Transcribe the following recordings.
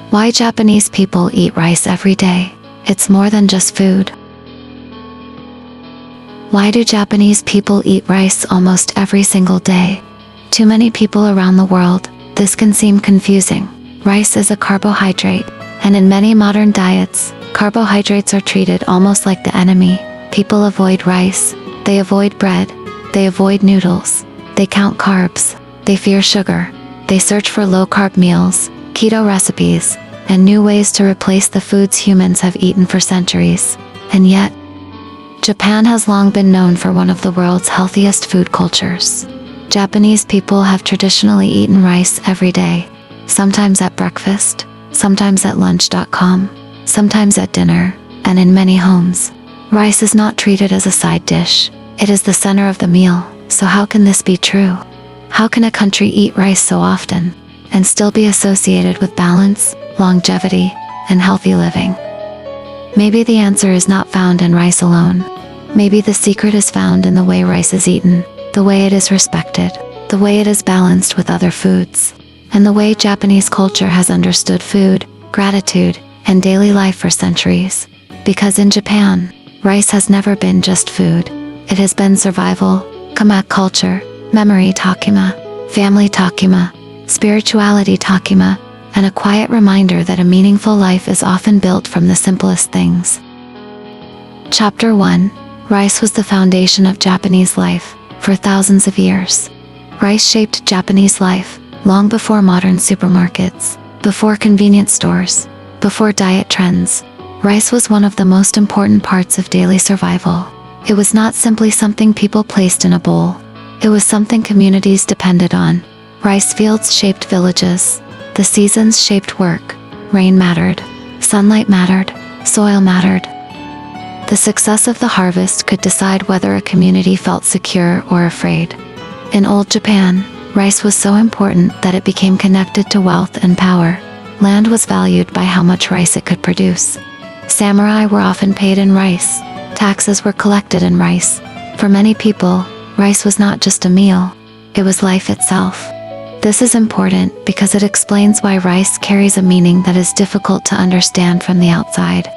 Why Japanese people eat rice every day. It's more than just food. Why do Japanese people eat rice almost every single day? To many people around the world, this can seem confusing. Rice is a carbohydrate, and in many modern diets, carbohydrates are treated almost like the enemy. People avoid rice, they avoid bread, they avoid noodles, they count carbs, they fear sugar, they search for low-carb meals, keto recipes, and new ways to replace the foods humans have eaten for centuries. And yet, Japan has long been known for one of the world's healthiest food cultures. Japanese people have traditionally eaten rice every day, sometimes at breakfast, sometimes at lunch. Sometimes at dinner, and in many homes. Rice is not treated as a side dish, it is the center of the meal. So how can this be true? How can a country eat rice so often, and still be associated with balance, longevity, and healthy living? Maybe the answer is not found in rice alone. Maybe the secret is found in the way rice is eaten, the way it is respected, the way it is balanced with other foods, and the way Japanese culture has understood food, gratitude, and daily life for centuries. Because in Japan, rice has never been just food. It has been survival, kamak culture, memory takima, family takima, spirituality takima, and a quiet reminder that a meaningful life is often built from the simplest things. Chapter 1. Rice was the foundation of Japanese life for thousands of years. Rice shaped Japanese life long before modern supermarkets, before convenience stores, before diet trends. Rice was one of the most important parts of daily survival. It was not simply something people placed in a bowl. It was something communities depended on. Rice fields shaped villages. The seasons shaped work. Rain mattered. Sunlight mattered. Soil mattered. The success of the harvest could decide whether a community felt secure or afraid. In old Japan, rice was so important that it became connected to wealth and power. Land was valued by how much rice it could produce. Samurai were often paid in rice. Taxes were collected in rice. For many people, rice was not just a meal, it was life itself. This is important because it explains why rice carries a meaning that is difficult to understand from the outside.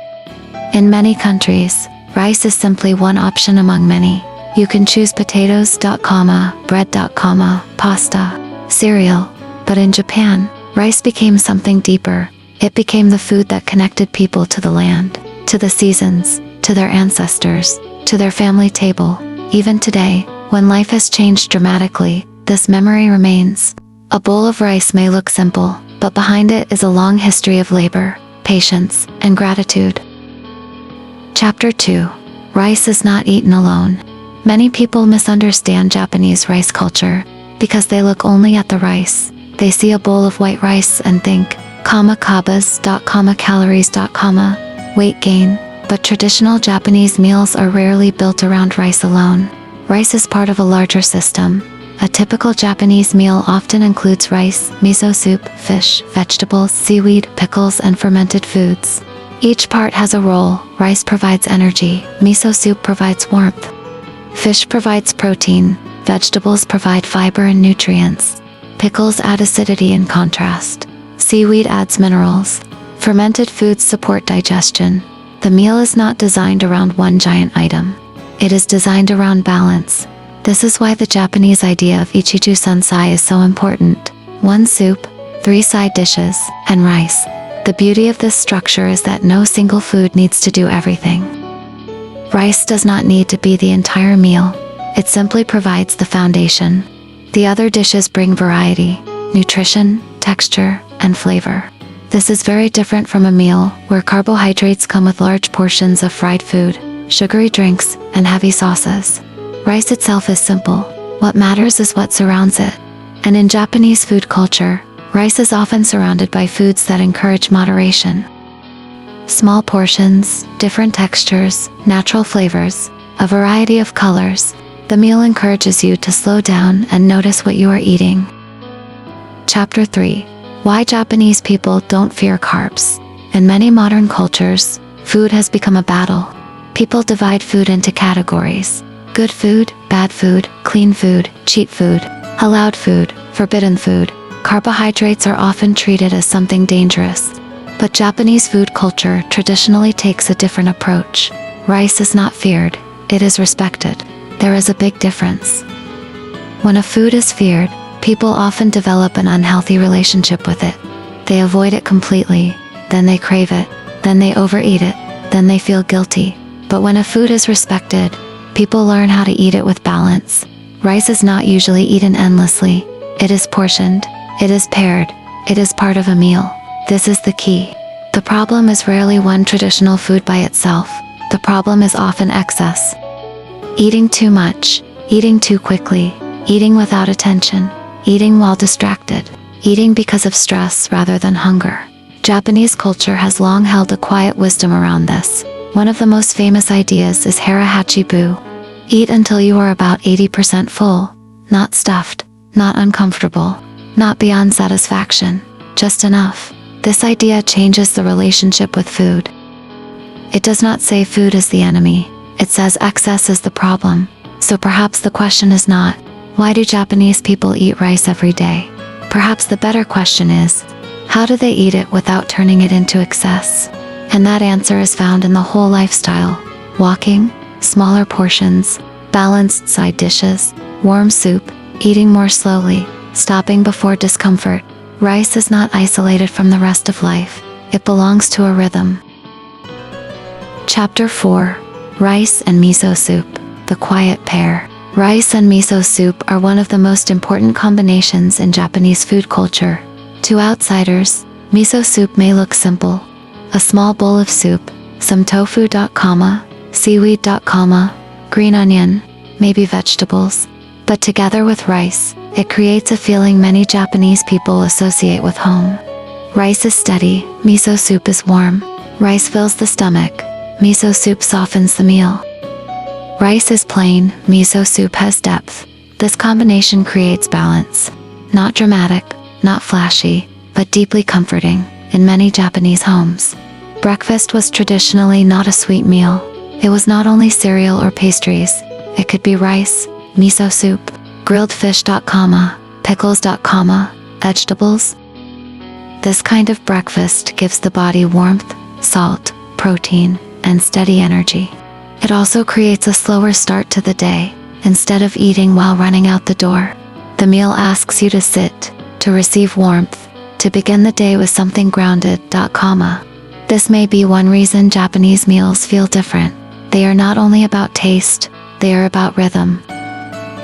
In many countries, rice is simply one option among many. You can choose potatoes, bread, pasta, cereal. But in Japan, rice became something deeper. It became the food that connected people to the land, to the seasons, to their ancestors, to their family table. Even today, when life has changed dramatically, this memory remains. A bowl of rice may look simple, but behind it is a long history of labor, patience, and gratitude. Chapter 2. Rice is not eaten alone. Many people misunderstand Japanese rice culture because they look only at the rice. They see a bowl of white rice and think, carbs, calories, weight gain. But traditional Japanese meals are rarely built around rice alone. Rice is part of a larger system. A typical Japanese meal often includes rice, miso soup, fish, vegetables, seaweed, pickles, and fermented foods. Each part has a role. Rice provides energy, miso soup provides warmth. Fish provides protein, vegetables provide fiber and nutrients. Pickles add acidity and contrast. Seaweed adds minerals. Fermented foods support digestion. The meal is not designed around one giant item. It is designed around balance. This is why the Japanese idea of ichiju sansai is so important. 1 soup, 3 side dishes, and rice. The beauty of this structure is that no single food needs to do everything. Rice does not need to be the entire meal. It simply provides the foundation. The other dishes bring variety, nutrition, texture, and flavor. This is very different from a meal where carbohydrates come with large portions of fried food, sugary drinks, and heavy sauces. Rice itself is simple. What matters is what surrounds it. And in Japanese food culture, rice is often surrounded by foods that encourage moderation. Small portions, different textures, natural flavors, a variety of colors. The meal encourages you to slow down and notice what you are eating. Chapter 3. Why Japanese people don't fear carbs. In many modern cultures, food has become a battle. People divide food into categories. Good food, bad food, clean food, cheat food, allowed food, forbidden food. Carbohydrates are often treated as something dangerous. But Japanese food culture traditionally takes a different approach. Rice is not feared, it is respected. There is a big difference. When a food is feared, people often develop an unhealthy relationship with it. They avoid it completely, then they crave it, then they overeat it, then they feel guilty. But when a food is respected, people learn how to eat it with balance. Rice is not usually eaten endlessly. It is portioned, it is paired, it is part of a meal. This is the key. The problem is rarely one traditional food by itself. The problem is often excess. Eating too much, eating too quickly, eating without attention, eating while distracted, eating because of stress rather than hunger. Japanese culture has long held a quiet wisdom around this. One of the most famous ideas is hara hachibu. Eat until you are about 80% full, not stuffed, not uncomfortable, not beyond satisfaction, just enough. This idea changes the relationship with food. It does not say food is the enemy, it says excess is the problem. So perhaps the question is not, why do Japanese people eat rice every day? Perhaps the better question is, how do they eat it without turning it into excess? And that answer is found in the whole lifestyle. Walking, smaller portions, balanced side dishes, warm soup, eating more slowly, stopping before discomfort. Rice is not isolated from the rest of life. It belongs to a rhythm. Chapter 4. Rice and miso soup, the quiet pair. Rice and miso soup are one of the most important combinations in Japanese food culture. To outsiders, miso soup may look simple. A small bowl of soup, some tofu, seaweed, green onion, maybe vegetables. But together with rice, it creates a feeling many Japanese people associate with home. Rice is steady, miso soup is warm. Rice fills the stomach, miso soup softens the meal. Rice is plain, miso soup has depth. This combination creates balance. Not dramatic, not flashy, but deeply comforting in many Japanese homes. Breakfast was traditionally not a sweet meal. It was not only cereal or pastries. It could be rice, miso soup, grilled fish, pickles, vegetables. This kind of breakfast gives the body warmth, salt, protein, and steady energy. It also creates a slower start to the day. Instead of eating while running out the door, the meal asks you to sit, to receive warmth, to begin the day with something grounded. This may be one reason Japanese meals feel different. They are not only about taste, they are about rhythm.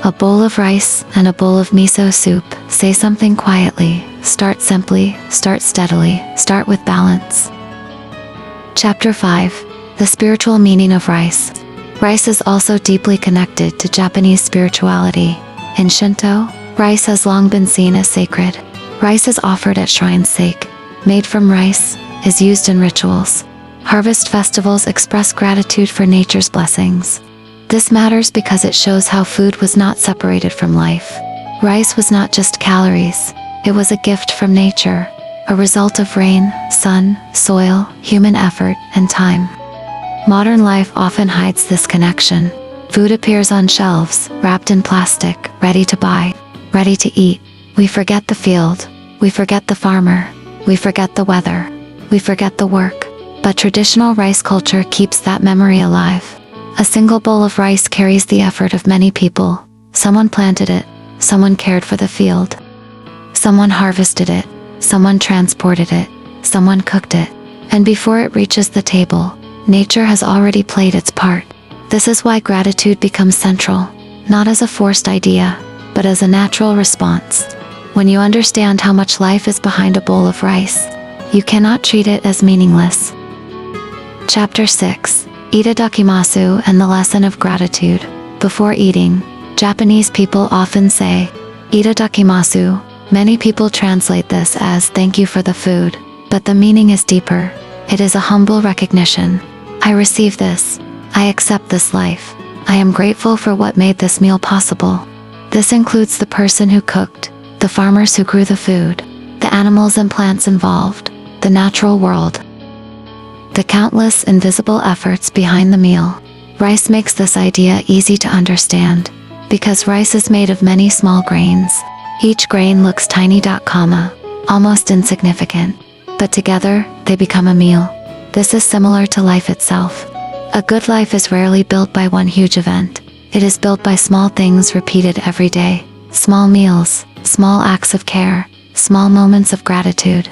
A bowl of rice and a bowl of miso soup say something quietly. Start simply, start steadily, start with balance. Chapter 5. The spiritual meaning of rice. Rice is also deeply connected to Japanese spirituality. In Shinto, rice has long been seen as sacred. Rice is offered at shrines' sake. Made from rice, is used in rituals. Harvest festivals express gratitude for nature's blessings. This matters because it shows how food was not separated from life. Rice was not just calories, it was a gift from nature, a result of rain, sun, soil, human effort, and time. Modern life often hides this connection. Food appears on shelves, wrapped in plastic, ready to buy, ready to eat. We forget the field, we forget the farmer, we forget the weather, we forget the work. But traditional rice culture keeps that memory alive. A single bowl of rice carries the effort of many people. Someone planted it, someone cared for the field. Someone harvested it, someone transported it, someone cooked it. And before it reaches the table, nature has already played its part. This is why gratitude becomes central, not as a forced idea, but as a natural response. When you understand how much life is behind a bowl of rice, you cannot treat it as meaningless. Chapter 6. Itadakimasu and the lesson of gratitude. Before eating, Japanese people often say, Itadakimasu. Many people translate this as thank you for the food, but the meaning is deeper. It is a humble recognition. I receive this. I accept this life. I am grateful for what made this meal possible. This includes the person who cooked, the farmers who grew the food, the animals and plants involved, the natural world, the countless invisible efforts behind the meal. Rice makes this idea easy to understand, because rice is made of many small grains. Each grain looks tiny, almost insignificant. but together, they become a meal. This is similar to life itself. A good life is rarely built by one huge event. It is built by small things repeated every day. Small meals, small acts of care, small moments of gratitude.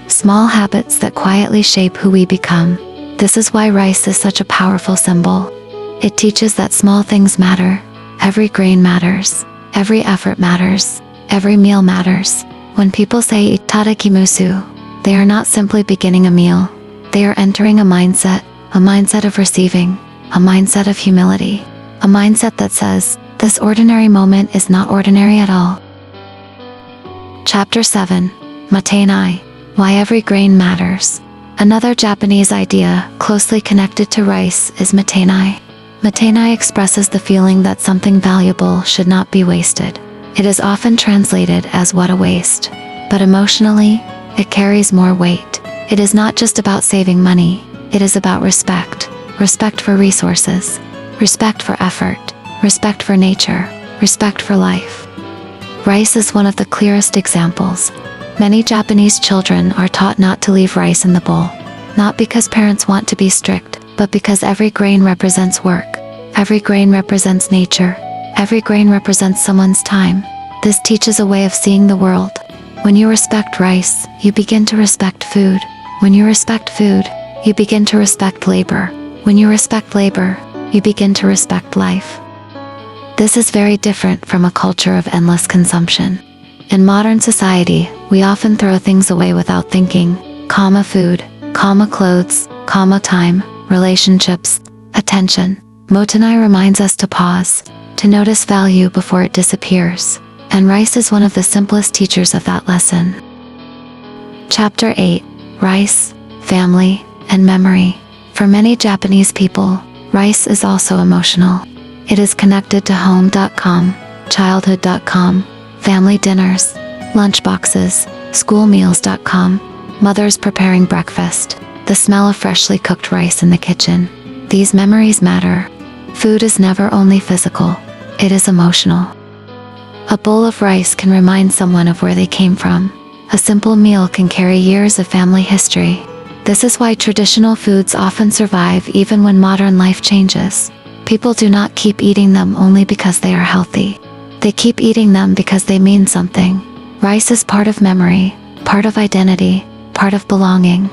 Small habits that quietly shape who we become. This is why rice is such a powerful symbol. It teaches that small things matter. Every grain matters. Every effort matters. Every meal matters. When people say itadakimasu, they are not simply beginning a meal. They are entering a mindset of receiving, a mindset of humility, a mindset that says, this ordinary moment is not ordinary at all. Chapter 7. Matenai. Why every grain matters. Another Japanese idea closely connected to rice is matenai. Matenai expresses the feeling that something valuable should not be wasted. It is often translated as what a waste. But emotionally, it carries more weight. It is not just about saving money. It is about respect. Respect for resources. Respect for effort. Respect for nature. Respect for life. Rice is one of the clearest examples. Many Japanese children are taught not to leave rice in the bowl. Not because parents want to be strict, but because every grain represents work. Every grain represents nature. Every grain represents someone's time. This teaches a way of seeing the world. When you respect rice, you begin to respect food. When you respect food, you begin to respect labor. When you respect labor, you begin to respect life. This is very different from a culture of endless consumption. In modern society, we often throw things away without thinking. Food, clothes, time, relationships, attention. Matenai reminds us to pause, to notice value before it disappears. And rice is one of the simplest teachers of that lesson. Chapter 8. Rice, family, and memory. For many Japanese people, rice is also emotional. It is connected to home.com, childhood.com, family dinners, lunchboxes, schoolmeals.com, mothers preparing breakfast, the smell of freshly cooked rice in the kitchen. These memories matter. Food is never only physical, it is emotional. A bowl of rice can remind someone of where they came from. A simple meal can carry years of family history. This is why traditional foods often survive even when modern life changes. People do not keep eating them only because they are healthy. They keep eating them because they mean something. Rice is part of memory, part of identity, part of belonging.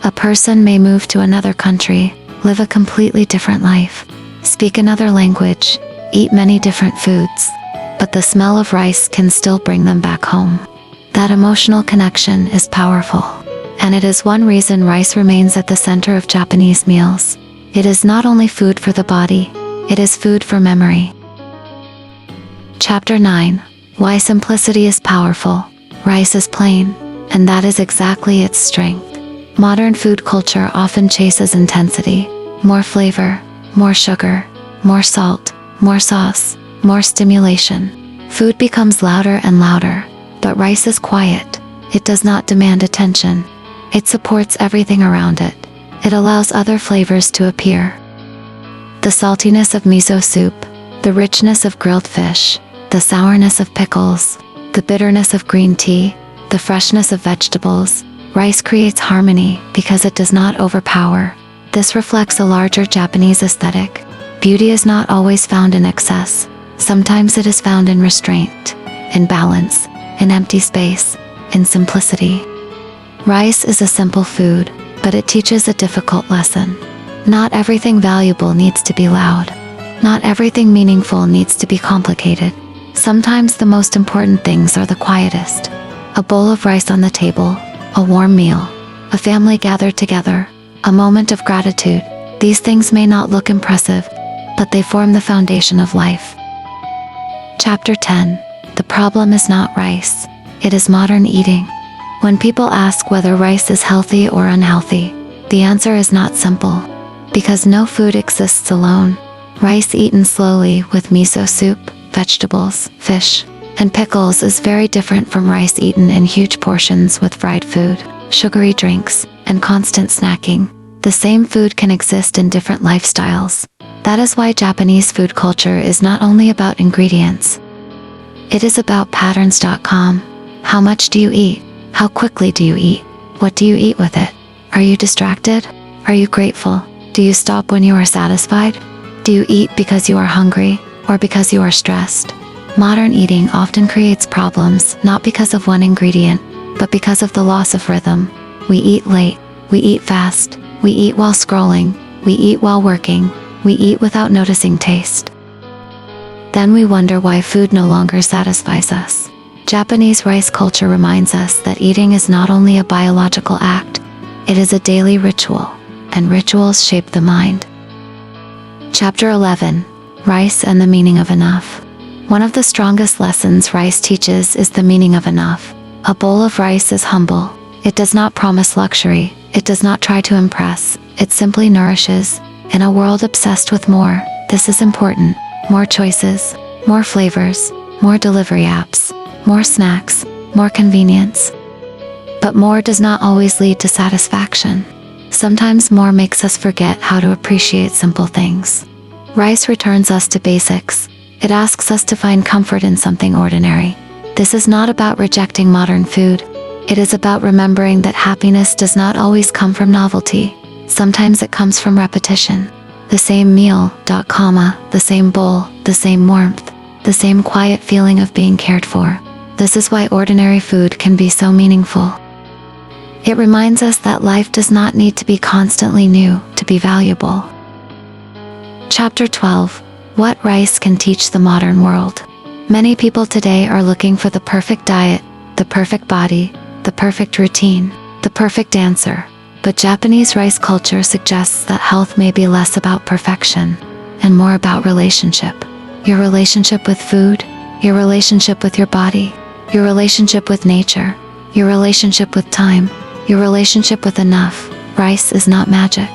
A person may move to another country, live a completely different life, speak another language, eat many different foods, but the smell of rice can still bring them back home. That emotional connection is powerful, and it is one reason rice remains at the center of Japanese meals. It is not only food for the body, it is food for memory. Chapter 9. Why simplicity is powerful. Rice is plain, and that is exactly its strength. Modern food culture often chases intensity. More flavor, more sugar, more salt, more sauce, more stimulation. Food becomes louder and louder, but rice is quiet. It does not demand attention. It supports everything around it. It allows other flavors to appear. The saltiness of miso soup, the richness of grilled fish, the sourness of pickles, the bitterness of green tea, the freshness of vegetables. Rice creates harmony because it does not overpower. This reflects a larger Japanese aesthetic. Beauty is not always found in excess. Sometimes it is found in restraint, in balance, in empty space, in simplicity. Rice is a simple food, but it teaches a difficult lesson. Not everything valuable needs to be loud. Not everything meaningful needs to be complicated. Sometimes the most important things are the quietest. A bowl of rice on the table, a warm meal, a family gathered together, a moment of gratitude. These things may not look impressive, but they form the foundation of life. Chapter 10. The problem is not rice. It is modern eating. When people ask whether rice is healthy or unhealthy, the answer is not simple. Because no food exists alone. Rice eaten slowly with miso soup, vegetables, fish, and pickles is very different from rice eaten in huge portions with fried food, sugary drinks, and constant snacking. The same food can exist in different lifestyles. That is why Japanese food culture is not only about ingredients. It is about patterns. How much do you eat? How quickly do you eat? What do you eat with it? Are you distracted? Are you grateful? Do you stop when you are satisfied? Do you eat because you are hungry, or because you are stressed? Modern eating often creates problems, not because of one ingredient, but because of the loss of rhythm. We eat late, we eat fast, we eat while scrolling, we eat while working, we eat without noticing taste. Then we wonder why food no longer satisfies us. Japanese rice culture reminds us that eating is not only a biological act, it is a daily ritual, and rituals shape the mind. Chapter 11. Rice and the Meaning of Enough. One of the strongest lessons rice teaches is the meaning of enough. A bowl of rice is humble. It does not promise luxury. It does not try to impress. It simply nourishes. In a world obsessed with more, this is important. More choices, more flavors, more delivery apps, more snacks, more convenience. But more does not always lead to satisfaction. Sometimes more makes us forget how to appreciate simple things. Rice returns us to basics. It asks us to find comfort in something ordinary. This is not about rejecting modern food. It is about remembering that happiness does not always come from novelty. Sometimes it comes from repetition. The same meal, the same bowl, the same warmth, the same quiet feeling of being cared for. This is why ordinary food can be so meaningful. It reminds us that life does not need to be constantly new to be valuable. Chapter 12. What rice can teach the modern world. Many people today are looking for the perfect diet, the perfect body, the perfect routine, the perfect answer. But Japanese rice culture suggests that health may be less about perfection and more about relationship. Your relationship with food, your relationship with your body, your relationship with nature, your relationship with time, your relationship with enough. Rice is not magic.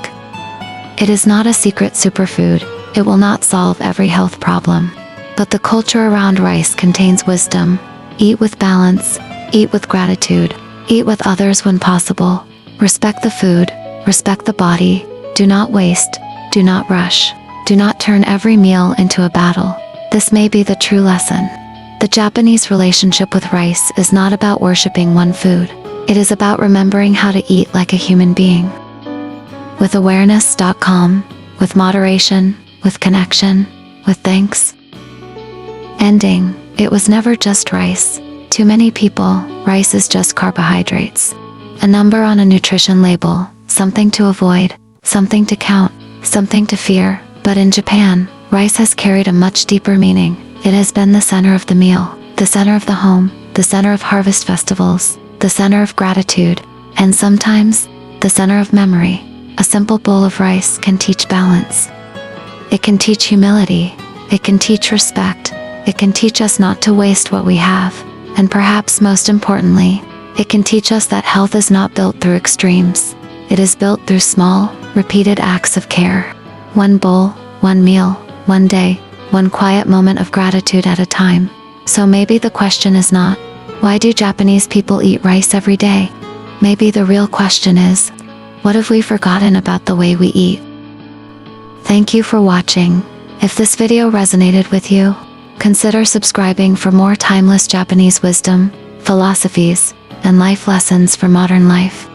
It is not a secret superfood. It will not solve every health problem. But the culture around rice contains wisdom. Eat with balance, eat with gratitude, eat with others when possible. Respect the food, respect the body, do not waste, do not rush, do not turn every meal into a battle. This may be the true lesson. The Japanese relationship with rice is not about worshipping one food. It is about remembering how to eat like a human being. With awareness.com, with moderation, with connection, with thanks. Ending. It was never just rice. To many people, rice is just carbohydrates. A number on a nutrition label, something to avoid, something to count, something to fear. But in Japan, rice has carried a much deeper meaning. It has been the center of the meal, the center of the home, the center of harvest festivals, the center of gratitude, and sometimes, the center of memory. A simple bowl of rice can teach balance. It can teach humility. It can teach respect. It can teach us not to waste what we have. And perhaps most importantly, it can teach us that health is not built through extremes. It is built through small, repeated acts of care. One bowl, one meal, one day, one quiet moment of gratitude at a time. So maybe the question is not, why do Japanese people eat rice every day? Maybe the real question is, what have we forgotten about the way we eat? Thank you for watching. If this video resonated with you, consider subscribing for more timeless Japanese wisdom, philosophies, and life lessons for modern life.